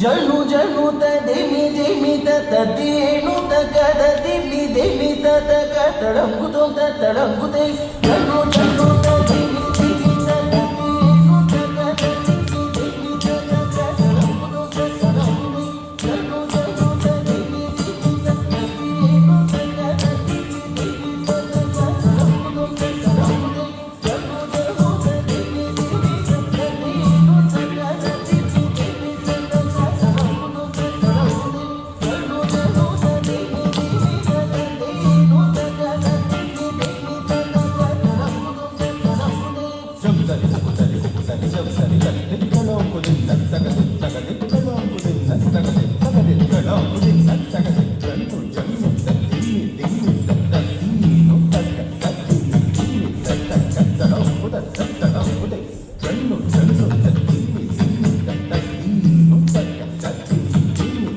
జను జను తదిమి దిమి తతీను తగద దిమి దిమి తగ తడంగుతో తడంగుతే జను జను తదిమి దిమి తతీను తగద దిమి దిమి తగ తడంగుతో తడంగుతే జను జను తదిమి దిమి తతీను తగద దిమి దిమి తగ తడంగుతో తడంగుతే జను జను తదిమి దిమి తతీను తగద దిమి దిమి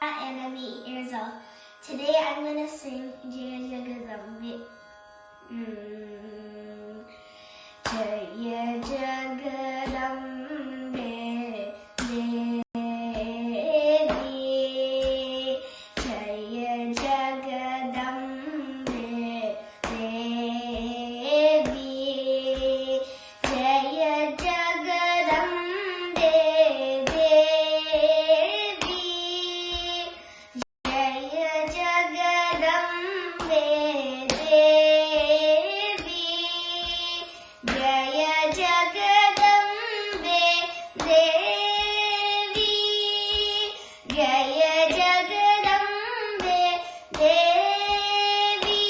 Enemy ears off. Today I'm gonna sing Jaya Jagadambe. Jaya Jagadambe Devi, Jaya Jagadambe Devi, Jaya Jagadambe Devi, Jaya Jagadambe Devi, Jaya Jagadambe Devi, Jaya Jagadambe Devi,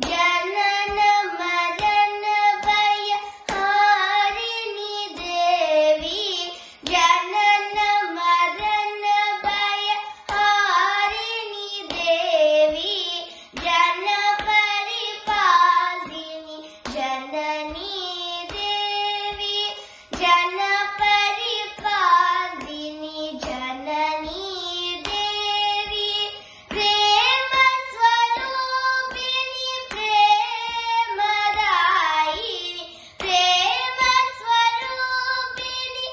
Janana Madana Bhaya Harini Devi, Janana Madana Bhaya Harini Devi, Jana Paripalini Janani Devi, Jana Paripalini Janani Devi, Prema Swarupini Premadayini, Prema Swarupini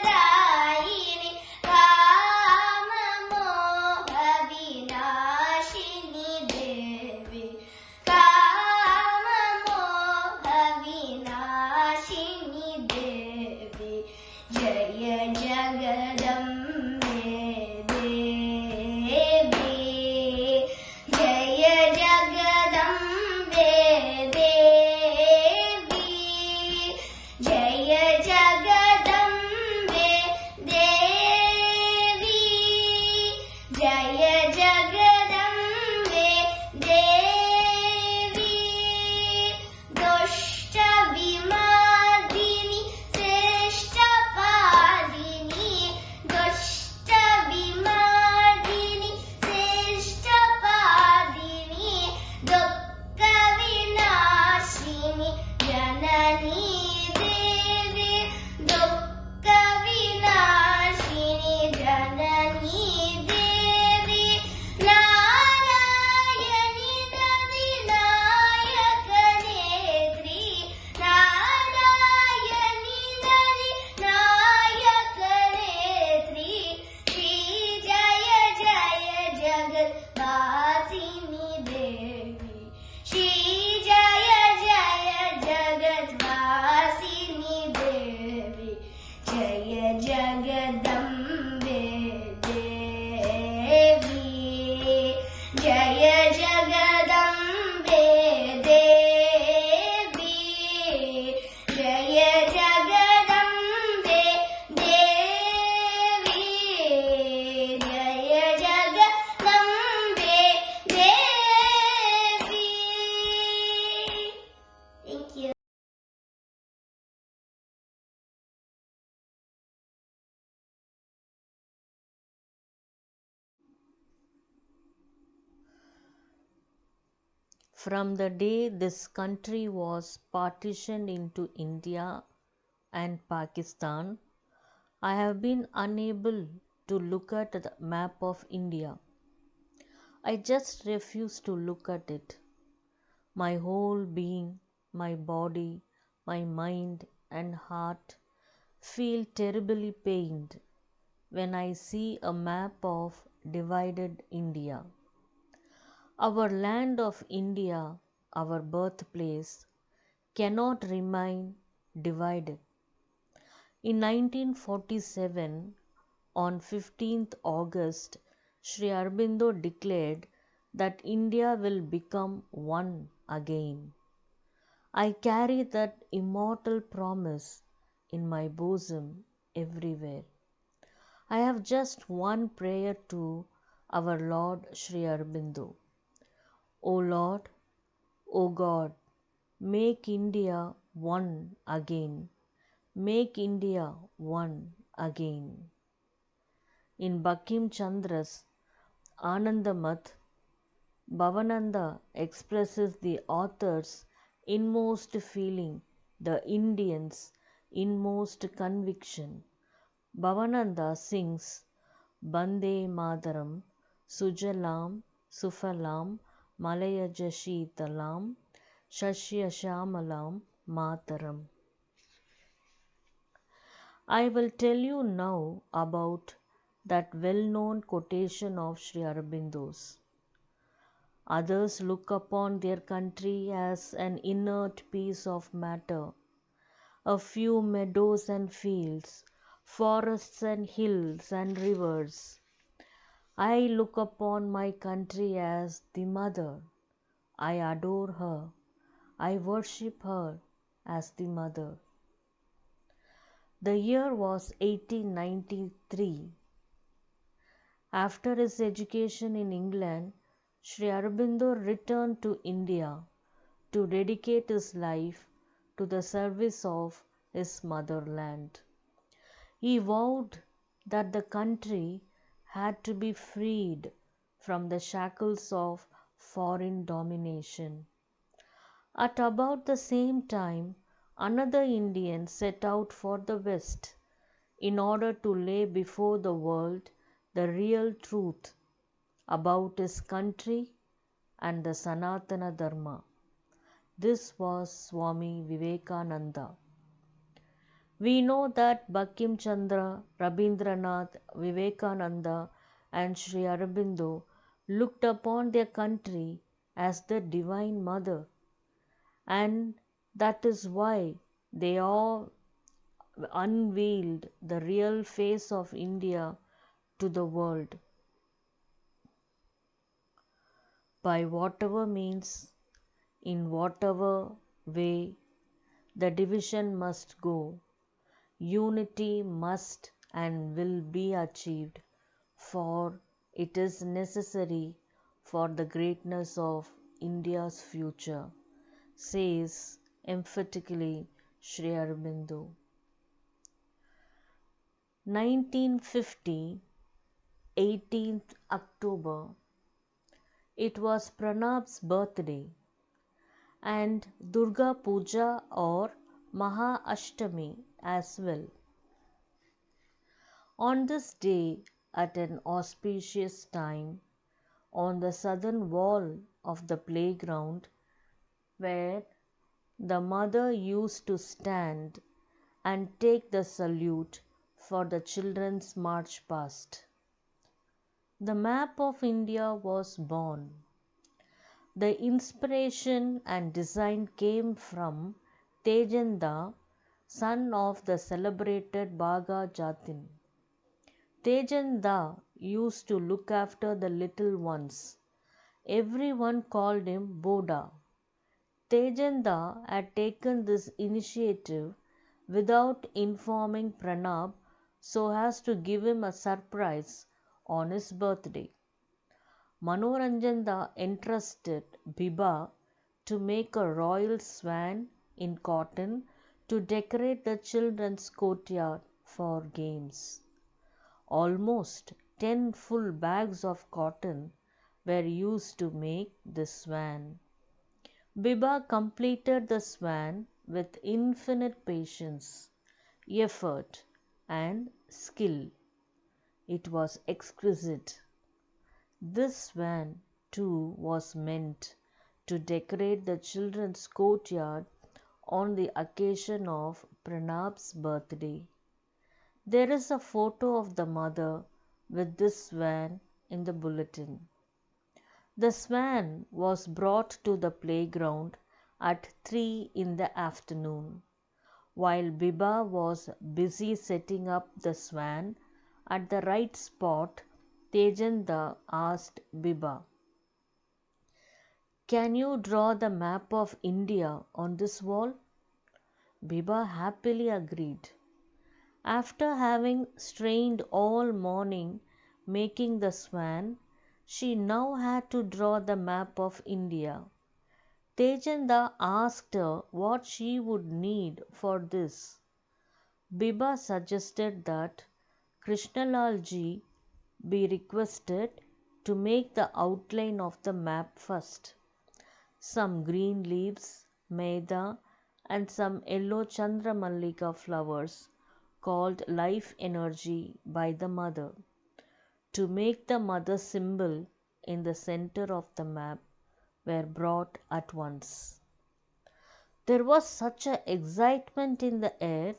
Premadayini, Kama Moha Vinashini Devi, Kama Moha Vinashini Devi, Jaya Jagadambe Devi, Jaya Jagadambe Devi, Jaya Jagadambe Devi, Jaya Jagadambe Devi, Doshta Vimadini Sreshta Padini, Doshta Vimadini Sreshta Padini, Dukkha Vinashini Janani Devi, Dukkha Vinashini Janani Devi, Narayani Navinayakanetri, Narayani Navinayakanetri, Shri Jaya Jaya Jagat Vasini Devi, Shri Jaya Jaya Jagat Vasini Devi, Jaya Jagadambe Devi, Jaya Jagadambe Devi, Jaya Jagadambe Devi, Jaya Jagadambe Devi. Thank you. From the day this country was partitioned into India and Pakistan, I have been unable to look at the map of India. I just refuse to look at it. My whole being, my body, my mind and heart feel terribly pained when I see a map of divided India. Our land of India, our birthplace, cannot remain divided. In 1947, on 15th August, Sri Aurobindo declared that India will become one again. I carry that immortal promise in my bosom everywhere. I have just one prayer to our Lord Sri Aurobindo. O Lord, O God, make India one again. Make India one again. In Bankim Chandra's Anandamath, Bhavananda expresses the author's inmost feeling, the Indian's inmost conviction. Bhavananda sings, Bande Madaram, Sujalam, Sufalam, Malayajashitalam, Shashya Shamalam, Mataram. I will tell you now about that well-known quotation of Sri Aurobindo's. Others look upon their country as an inert piece of matter, a few meadows and fields, forests and hills and rivers. I look upon my country as the mother. I adore her. I worship her as the mother. The year was 1893. After his education in England, Sri Aurobindo returned to India to dedicate his life to the service of his motherland. He vowed that the country had to be freed from the shackles of foreign domination. At about the same time, another Indian set out for the West in order to lay before the world the real truth about his country and the Sanatana Dharma. This was Swami Vivekananda. We know that Bankim Chandra, Rabindranath, Vivekananda, and Sri Aurobindo looked upon their country as the Divine Mother, and that is why they all unveiled the real face of India to the world. By whatever means, in whatever way, the division must go. Unity must and will be achieved, for it is necessary for the greatness of India's future, says emphatically Sri Aurobindo. 1950, 18th October. It was Pranab's birthday and Durga Puja or Maha Ashtami as well. On this day, at an auspicious time, on the southern wall of the playground, where the mother used to stand and take the salute for the children's march past, the map of India was born. The inspiration and design came from Tejenda, son of the celebrated Bhaga Jatin. Tejenda used to look after the little ones. Everyone called him Boda. Tejenda had taken this initiative without informing Pranab so as to give him a surprise on his birthday. Manoranjanda entrusted Biba to make a royal swan in cotton to decorate the children's courtyard for games. Almost 10 full bags of cotton were used to make the swan. Biba completed the swan with infinite patience, effort, and skill. It was exquisite. This swan, too, was meant to decorate the children's courtyard on the occasion of Pranab's birthday. There is a photo of the mother with this swan in the bulletin. The swan was brought to the playground at 3 in the afternoon. While Biba was busy setting up the swan at the right spot, Tejenda asked Biba, "Can you draw the map of India on this wall?" Biba happily agreed. After having strained all morning making the swan, she now had to draw the map of India. Tejenda asked her what she would need for this. Biba suggested that Krishnalal ji be requested to make the outline of the map first. Some green leaves, maida, and some yellow Chandramallika flowers called life energy by the mother to make the mother symbol in the center of the map were brought at once. There was such a excitement in the air,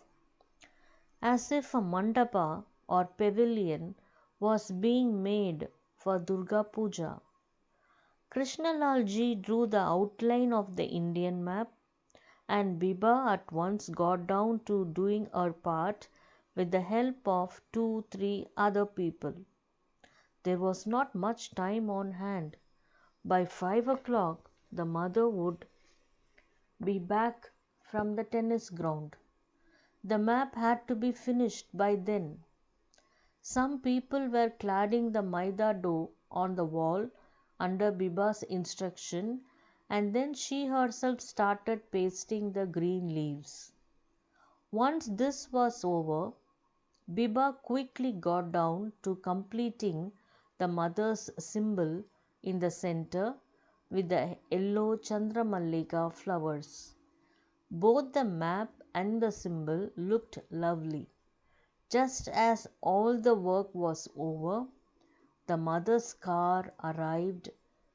as if a mandapa or pavilion was being made for Durga Puja. Krishnalal ji drew the outline of the Indian map, and Biba at once got down to doing her part with the help of 2-3 other people. There was not much time on hand. By 5 o'clock the mother would be back from the tennis ground. The map had to be finished by then. Some people were cladding the maida dough on the wall under Biba's instruction, and then she herself started pasting the green leaves. Once this was over, Biba quickly got down to completing the mother's symbol in the center with the yellow Chandramallika flowers. Both the map and the symbol looked lovely. Just as all the work was over, the mother's car arrived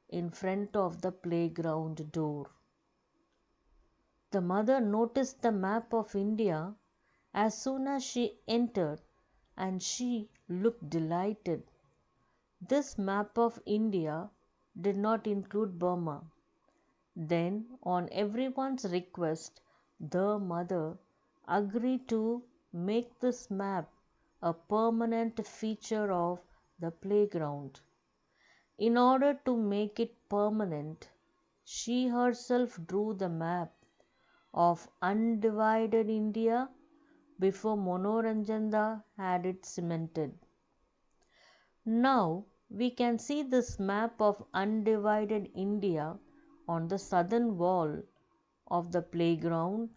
in front of the playground door. The mother noticed the map of India as soon as she entered, and she looked delighted. This map of India did not include Burma. Then, on everyone's request, the mother agreed to make this map a permanent feature of the playground. In order to make it permanent, she herself drew the map of undivided India before Manoranjanda had it cemented. Now we can see this map of undivided India on the southern wall of the playground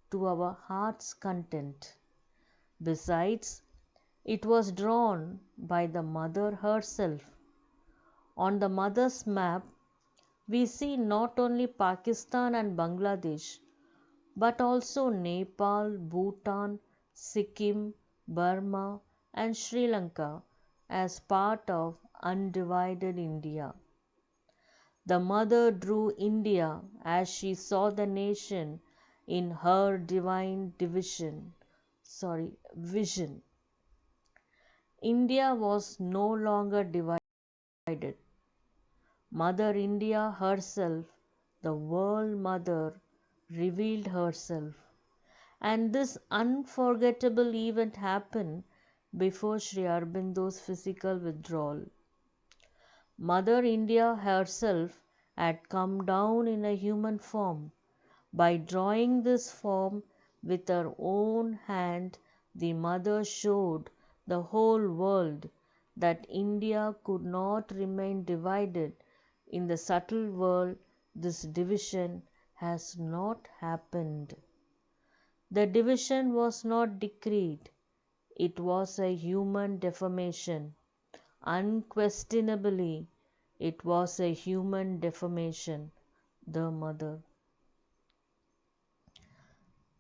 to our heart's content. Besides, it was drawn by the mother herself. On the mother's map, we see not only Pakistan and Bangladesh, but also Nepal, Bhutan, Sikkim, Burma, and Sri Lanka as part of undivided India. The mother drew India as she saw the nation in her divine vision. India was no longer divided. Mother India herself, the world mother, revealed herself. And this unforgettable event happened before Sri Aurobindo's physical withdrawal. Mother India herself had come down in a human form. By drawing this form with her own hand, the mother showed the whole world that India could not remain divided. In the subtle world, this division has not happened. The division was not decreed. It was a human deformation. Unquestionably, it was a human deformation. The mother.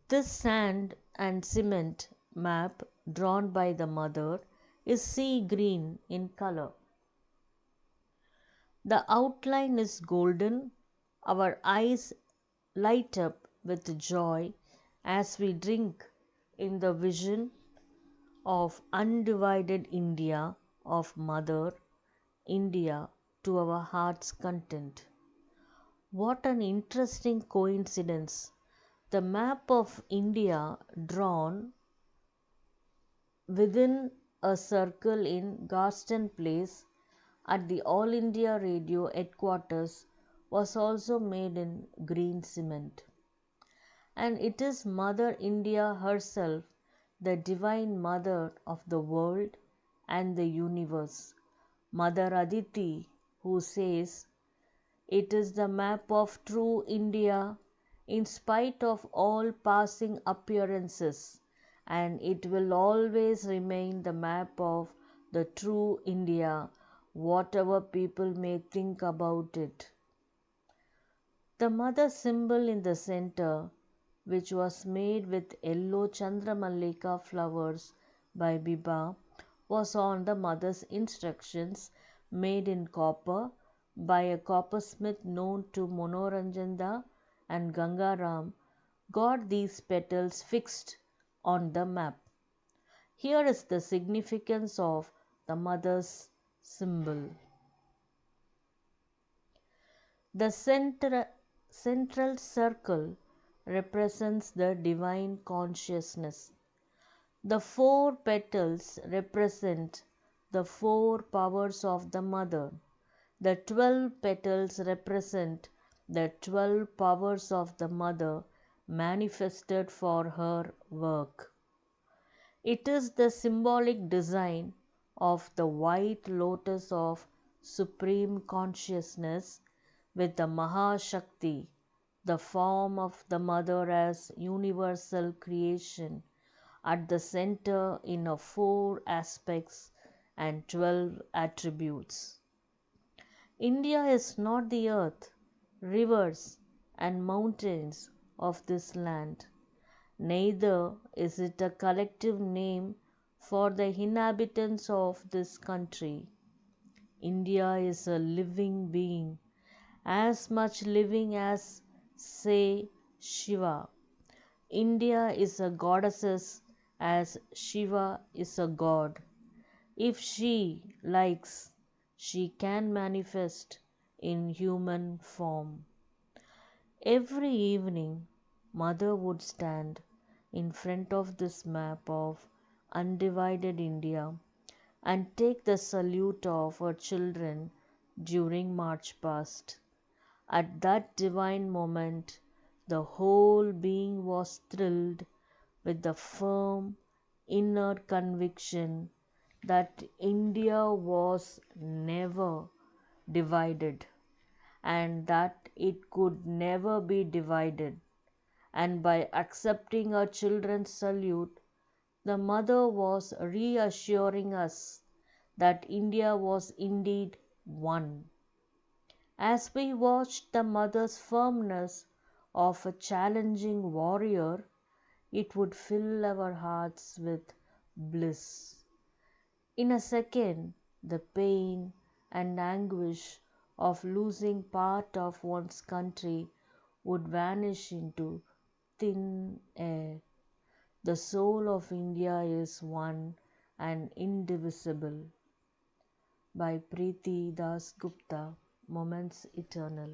This sand and cement map drawn by the mother is sea green in color. The outline is golden. Our eyes light up with joy as we drink in the vision of undivided India of Mother India to our heart's content. What an interesting coincidence! The map of India drawn within a circle in Garston Place at the All India Radio headquarters was also made in green cement. And it is Mother India herself, the Divine Mother of the world and the universe, Mother Aditi, who says, "It is the map of true India in spite of all passing appearances, and it will always remain the map of the true India, whatever people may think about it." The mother symbol in the center, which was made with yellow Chandramallika flowers by Biba, was on the mother's instructions, made in copper by a coppersmith known to Manoranjanda, and Gangaram got these petals fixed on the map. Here is the significance of the mother's symbol. The central circle represents the divine consciousness. The 4 petals represent the 4 powers of the mother. The 12 petals represent the 12 powers of the mother manifested for her work. It is the symbolic design of the white lotus of supreme consciousness with the Mahashakti, the form of the mother as universal creation, at the center in 4 aspects and 12 attributes. India is not the earth, rivers, and mountains of this land. Neither is it a collective name for the inhabitants of this country. India is a living being, as much living as, say, Shiva. India is a goddess as Shiva is a god. If she likes, she can manifest in human form. Every evening, Mother would stand in front of this map of undivided India and take the salute of her children during march past. At that divine moment, the whole being was thrilled with the firm inner conviction that India was never divided and that it could never be divided. And by accepting her children's salute, the mother was reassuring us that India was indeed one. As we watched the mother's firmness of a challenging warrior, it would fill our hearts with bliss. In a second, the pain and anguish of losing part of one's country would vanish into thin air. The soul of India is one and indivisible. By Preeti Das Gupta, Moments Eternal.